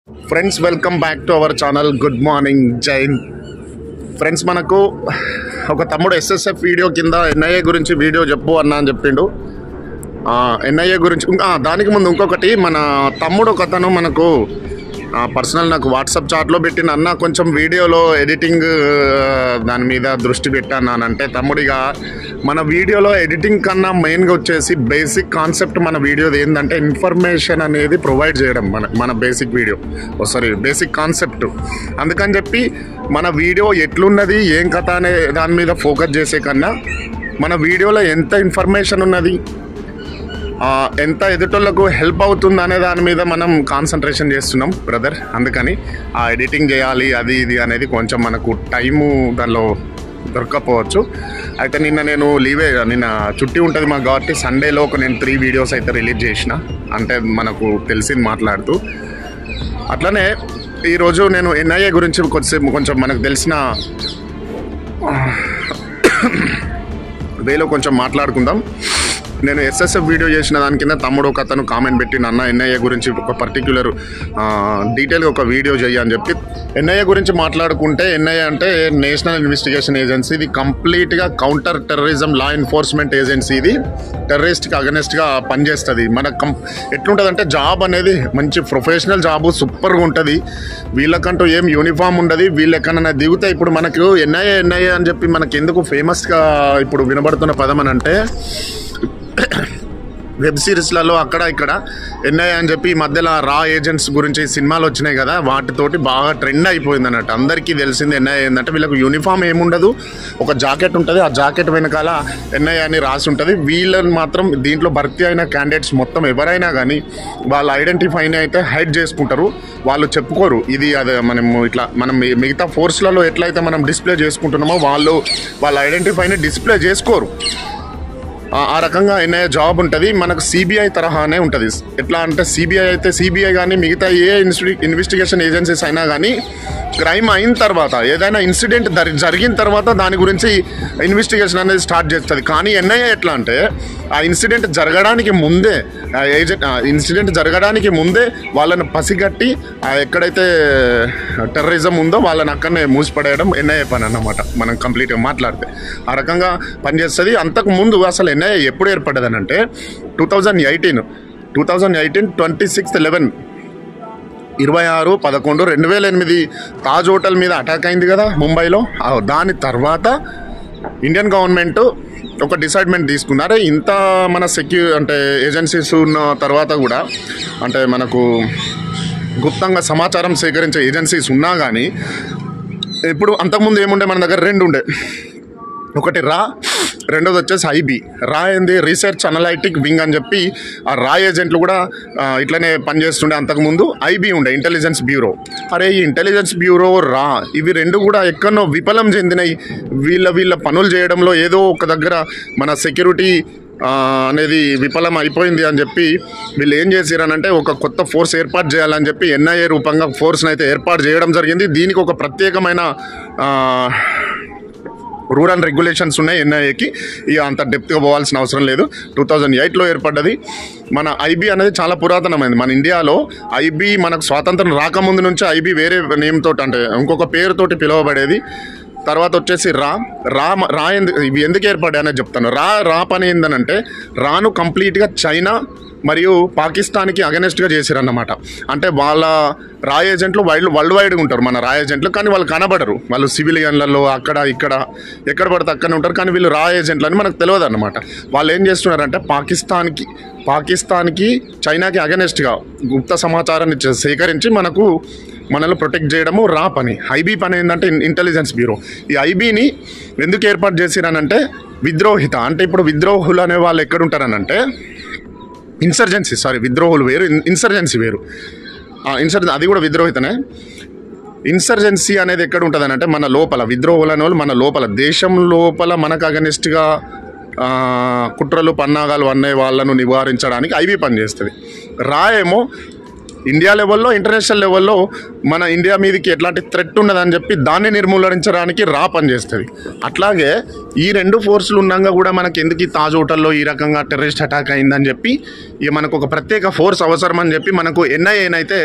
Friends welcome back to our channel. Good morning, Jain. Friends, మనకు ఒక తమ్ముడు ఎస్ఎస్ఎఫ్ వీడియో కింద ఎన్ఐఏ గురించి వీడియో చెప్పు అన్నా అని చెప్పిండు. ఎన్ఐఏ గురించి దానికి ముందు ఇంకొకటి, మన తమ్ముడు ఒకతను మనకు పర్సనల్ నాకు వాట్సాప్ చాట్లో పెట్టిన అన్న కొంచెం వీడియోలో ఎడిటింగ్ దాని మీద దృష్టి పెట్టానంటే, తమ్ముడిగా మన వీడియోలో ఎడిటింగ్ కన్నా మెయిన్గా వచ్చేసి బేసిక్ కాన్సెప్ట్ మన వీడియోది ఏంటంటే ఇన్ఫర్మేషన్ అనేది ప్రొవైడ్ చేయడం. మన బేసిక్ వీడియో బేసిక్ కాన్సెప్ట్. అందుకని చెప్పి మన వీడియో ఎట్లున్నది ఏం కథ అనే దాని మీద ఫోకస్ చేసే కన్నా మన వీడియోలో ఎంత ఇన్ఫర్మేషన్ ఉన్నది, ఎంత ఎదుటోళ్ళకు హెల్ప్ అవుతుంది అనే దాని మీద మనం కాన్సన్ట్రేషన్ చేస్తున్నాం బ్రదర్. అందుకని ఆ ఎడిటింగ్ చేయాలి అది ఇది అనేది కొంచెం మనకు టైము దానిలో దొరకపోవచ్చు. అయితే నిన్న చుట్టి ఉంటుంది మాకు కాబట్టి సండేలో నేను 3 వీడియోస్ అయితే రిలీజ్ చేసిన, అంటే మనకు తెలిసింది మాట్లాడుతూ. అట్లనే ఈరోజు నేను ఎన్ఐఏ గురించి కొంచెం మనకు తెలిసిన వేలో కొంచెం మాట్లాడుకుందాం. నేను ఎస్ఎస్ఎఫ్ వీడియో చేసిన దాని కింద తమ్ముడు ఒక అతను కామెంట్ పెట్టిన అన్న ఎన్ఐఏ గురించి ఒక పర్టిక్యులర్ డీటెయిల్గా ఒక వీడియో చేయని చెప్పి. ఎన్ఐఏ గురించి మాట్లాడుకుంటే, ఎన్ఐఏ అంటే నేషనల్ ఇన్వెస్టిగేషన్ ఏజెన్సీ. ఇది కంప్లీట్గా counter terrorism law enforcement agency. ఇది టెర్రరిస్ట్కి అగనెస్ట్గా పనిచేస్తుంది. మనకు ఎట్లుంటుందంటే జాబ్ అనేది మంచి ప్రొఫెషనల్ జాబు, సూపర్గా ఉంటుంది. వీళ్ళకంటూ ఏం యూనిఫామ్ ఉండదు. వీళ్ళు ఎక్కడైనా దిగుతాయి. ఇప్పుడు మనకు ఎన్ఐఏ అని చెప్పి మనకి ఎందుకు ఫేమస్గా ఇప్పుడు వినబడుతున్న పదం అని అంటే, వెబ్ సిరీస్లలో అక్కడ ఇక్కడ ఎన్ఐఏ అని చెప్పి ఈ మధ్యలో రా ఏజెంట్స్ గురించి సినిమాలు వచ్చినాయి కదా, వాటితోటి బాగా ట్రెండ్ అయిపోయింది అన్నట్టు. అందరికీ తెలిసింది ఎన్ఐఏ ఏంటంటే వీళ్ళకు యూనిఫామ్ ఏముండదు, ఒక జాకెట్ ఉంటుంది. ఆ జాకెట్ వెనకాల ఎన్ఐఏ అని రాసి ఉంటుంది. వీళ్ళని మాత్రం దీంట్లో భర్తీ అయిన క్యాండిడేట్స్ మొత్తం ఎవరైనా కానీ వాళ్ళు ఐడెంటిఫైని అయితే హైడ్ చేసుకుంటారు. వాళ్ళు చెప్పుకోరు ఇది అదే. మనం మిగతా ఫోర్స్లలో ఎట్లయితే మనం డిస్ప్లే చేసుకుంటున్నామో వాళ్ళ ఐడెంటిఫైని డిస్ప్లే చేసుకోరు. ఆ రకంగా ఎన్ఐఏ జాబ్ ఉంటుంది. మనకు సిబిఐ తరహానే ఉంటుంది. ఎట్లా అంటే సిబిఐ అయితే సిబిఐ కానీ మిగతా ఏ ఇన్వెస్టిగేషన్ ఏజెన్సీస్ అయినా కానీ క్రైమ్ అయిన తర్వాత, ఏదైనా ఇన్సిడెంట్ జరిగిన తర్వాత దాని గురించి ఇన్వెస్టిగేషన్ అనేది స్టార్ట్ చేస్తుంది. కానీ ఎన్ఐఏ ఎట్లా అంటే ఆ ఇన్సిడెంట్ జరగడానికి ముందే వాళ్ళని పసిగట్టి ఎక్కడైతే టెర్రరిజం ఉందో వాళ్ళని అక్కడనే మూసిపడేయడం ఎన్ఐఏ పని అన్నమాట. మనం కంప్లీట్గా మాట్లాడితే ఆ రకంగా పనిచేస్తుంది. అంతకు ముందు అసలు ఎన్ఐఏ ఎప్పుడు ఏర్పడ్డదని అంటే 2018 26/11 26/11/2008 తాజ్ హోటల్ మీద అటాక్ అయింది కదా ముంబైలో. దాని తర్వాత ఇండియన్ గవర్నమెంట్ ఒక డిసైడ్మెంట్ తీసుకున్నారు. ఇంత మన అంటే ఏజెన్సీస్ ఉన్న తర్వాత కూడా, అంటే మనకు గుప్తంగా సమాచారం సేకరించే ఏజెన్సీస్ ఉన్నా కానీ, ఇప్పుడు అంతకుముందు ఏముండే మన దగ్గర 2 ఉండే. ఒకటి రా, రెండోది వచ్చేసి ఐబీ. రా ఏంది, రీసెర్చ్ అనలైటిక్ వింగ్ అని చెప్పి ఆ రా ఏజెంట్లు కూడా ఇట్లనే పనిచేస్తుండే. అంతకుముందు ఐబీ ఉండే, ఇంటెలిజెన్స్ బ్యూరో. అరే ఈ ఇంటెలిజెన్స్ బ్యూరో, రా, ఇవి 2 కూడా ఎక్కడో విఫలం చెందినాయి. వీళ్ళ పనులు చేయడంలో ఏదో ఒక దగ్గర మన సెక్యూరిటీ అనేది విఫలం అయిపోయింది అని చెప్పి వీళ్ళు ఏం చేశారనంటే ఒక కొత్త ఫోర్స్ ఏర్పాటు చేయాలని చెప్పి ఎన్ఐఏ రూపంగా ఫోర్స్ని అయితే ఏర్పాటు చేయడం జరిగింది. దీనికి ఒక ప్రత్యేకమైన రూల్ అండ్ రెగ్యులేషన్స్ ఉన్నాయి ఎన్ఐఏకి. ఇక అంత డెప్త్గా పోవాల్సిన అవసరం లేదు. 2008లో ఏర్పడ్డది. మన ఐబీ అనేది చాలా పురాతనమైంది. మన ఇండియాలో ఐబీ మనకు స్వాతంత్రం రాకముందు నుంచి ఐబీ వేరే నేమ్ తోటి, అంటే ఇంకొక పేరుతోటి పిలువబడేది. తర్వాత వచ్చేసి రా ఇవి ఎందుకు ఏర్పడ్డాయి అనేది చెప్తాను. రా పని ఏందనంటే, రాను కంప్లీట్గా చైనా మరియు పాకిస్తాన్కి అగెనెస్ట్గా చేశారన్నమాట. అంటే వాళ్ళ రా ఏజెంట్లు వరల్డ్ వైడ్గా ఉంటారు మన రా ఏజెంట్లు, కానీ వాళ్ళు కనబడరు. వాళ్ళు సివిలియన్లలో అక్కడ ఇక్కడ ఎక్కడ పడితే అక్కడనే ఉంటారు. కానీ వీళ్ళు రా ఏజెంట్లు అని మనకు తెలియదు అన్నమాట. వాళ్ళు ఏం చేస్తున్నారంటే పాకిస్తాన్కి చైనాకి అగెనెస్ట్గా గుప్త సమాచారాన్ని సేకరించి మనల్ని ప్రొటెక్ట్ చేయడము రా పని. ఐబీ పని ఏంటంటే ఇంటెలిజెన్స్ బ్యూరో. ఈ ఐబీని ఎందుకు ఏర్పాటు చేసిరనంటే విద్రోహిత, అంటే ఇప్పుడు విద్రోహులు అనే వాళ్ళు ఎక్కడుంటారనంటే విద్రోహులు వేరు, ఇన్సర్జెన్సీ వేరు. అది కూడా విద్రోహితనే. ఇన్సర్జెన్సీ అనేది ఎక్కడ ఉంటుందని అంటే మన లోపల, విద్రోహులు అనే వాళ్ళు మన లోపల, దేశం లోపల మనకు అగెనిస్ట్గా కుట్రలు పన్నాగాలు అనే వాళ్ళను నివారించడానికి ఐబీ పనిచేస్తుంది. రా ఏమో ఇండియా లెవెల్లో ఇంటర్నేషనల్ లెవెల్లో మన ఇండియా మీదకి ఎట్లాంటి థ్రెట్ ఉన్నదని చెప్పి దాన్ని నిర్మూలించడానికి పనిచేస్తుంది. అట్లాగే ఈ 2 ఫోర్సులు ఉన్నాక కూడా మనకి ఎందుకు ఈ తాజ్ హోటల్లో ఈ రకంగా టెర్రరిస్ట్ అటాక్ అయిందని చెప్పి ఇక మనకు ఒక ప్రత్యేక ఫోర్స్ అవసరం అని చెప్పి మనకు ఎన్ఐఏనైతే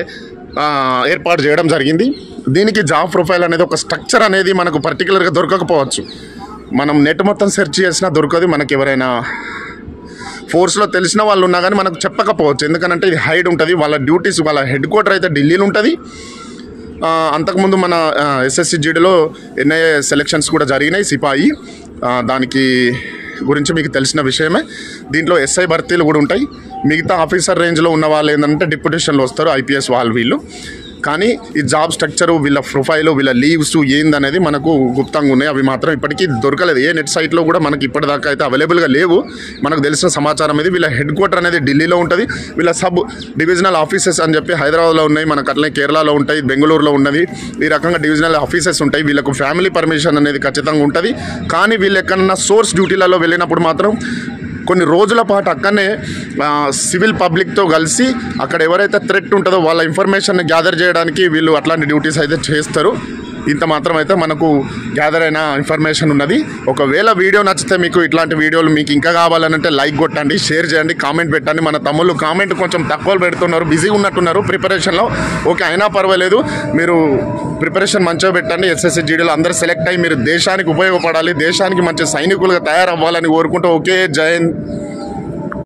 ఏర్పాటు చేయడం జరిగింది. దీనికి జాబ్ ప్రొఫైల్ అనేది ఒక స్ట్రక్చర్ అనేది మనకు పర్టికులర్గా దొరకకపోవచ్చు. మనం నెట్ మొత్తం సెర్చ్ చేసినా దొరకదు. మనకి ఎవరైనా ఫోర్స్లో తెలిసిన వాళ్ళు ఉన్నా కానీ మనకు చెప్పకపోవచ్చు. ఎందుకంటే ఇది హైడ్ ఉంటుంది. వాళ్ళ డ్యూటీస్, వాళ్ళ హెడ్ క్వార్టర్ అయితే ఢిల్లీలో ఉంటుంది. అంతకుముందు మన SSCGDలో ఎన్ఐఏ సెలక్షన్స్ కూడా జరిగినాయి, సిపాయి. దానికి గురించి మీకు తెలిసిన విషయమే. దీంట్లో SI భర్తీలు కూడా ఉంటాయి. మిగతా ఆఫీసర్ రేంజ్లో ఉన్న వాళ్ళు ఏంటంటే డిప్యూటేషన్లో వస్తారు, IPS వీళ్ళు. కానీ ఈ జాబ్ స్ట్రక్చరు, వీళ్ళ ప్రొఫైలు, వీళ్ళ లీవ్స్ ఏందనేది మనకు గుప్తంగా ఉన్నాయి. అవి మాత్రం ఇప్పటికీ దొరకలేదు. ఏ నెట్ సైట్లో కూడా మనకి ఇప్పటిదాకా అయితే అవైలబుల్గా లేవు. మనకు తెలిసిన సమాచారం ఇది. వీళ్ళ హెడ్ క్వార్టర్ అనేది ఢిల్లీలో ఉంటుంది. వీళ్ళ సబ్ డివిజనల్ ఆఫీసెస్ అని చెప్పి హైదరాబాద్లో ఉన్నాయి, మనకు అట్లనే కేరళలో ఉంటాయి, బెంగళూరులో ఉన్నది. ఈ రకంగా డివిజనల్ ఆఫీసెస్ ఉంటాయి. వీళ్ళకు ఫ్యామిలీ పర్మిషన్ అనేది ఖచ్చితంగా ఉంటుంది. కానీ వీళ్ళు ఎక్కడన్నా సోర్స్ డ్యూటీలలో వెళ్ళినప్పుడు మాత్రం కొన్ని రోజుల పాటు అక్కడనే సివిల్ పబ్లిక్తో కలిసి అక్కడ ఎవరైతే థ్రెట్ ఉంటుందో వాళ్ళ ఇన్ఫర్మేషన్ గ్యాదర్ చేయడానికి వీళ్ళు అట్లాంటి డ్యూటీస్ అయితే చేస్తారు. ఇంత మాత్రం అయితే మనకు గ్యాదర్ అయిన ఇన్ఫర్మేషన్ ఉన్నది. ఒకవేళ వీడియో నచ్చితే మీకు ఇట్లాంటి వీడియోలు మీకు ఇంకా కావాలంటే లైక్ కొట్టండి, షేర్ చేయండి, కామెంట్ పెట్టండి. మన తమ్ముళ్ళు కామెంట్ కొంచెం తక్కువ పెడుతున్నారు, బిజీగా ఉన్నట్టున్నారు ప్రిపరేషన్లో. ఓకే, అయినా పర్వాలేదు, మీరు ప్రిపరేషన్ మంచిగా పెట్టండి. SSCGDలో అందరూ సెలెక్ట్ అయ్యి మీరు దేశానికి ఉపయోగపడాలి, దేశానికి మంచి సైనికులుగా తయారవ్వాలని కోరుకుంటూ. ఓకే, జై హింద్.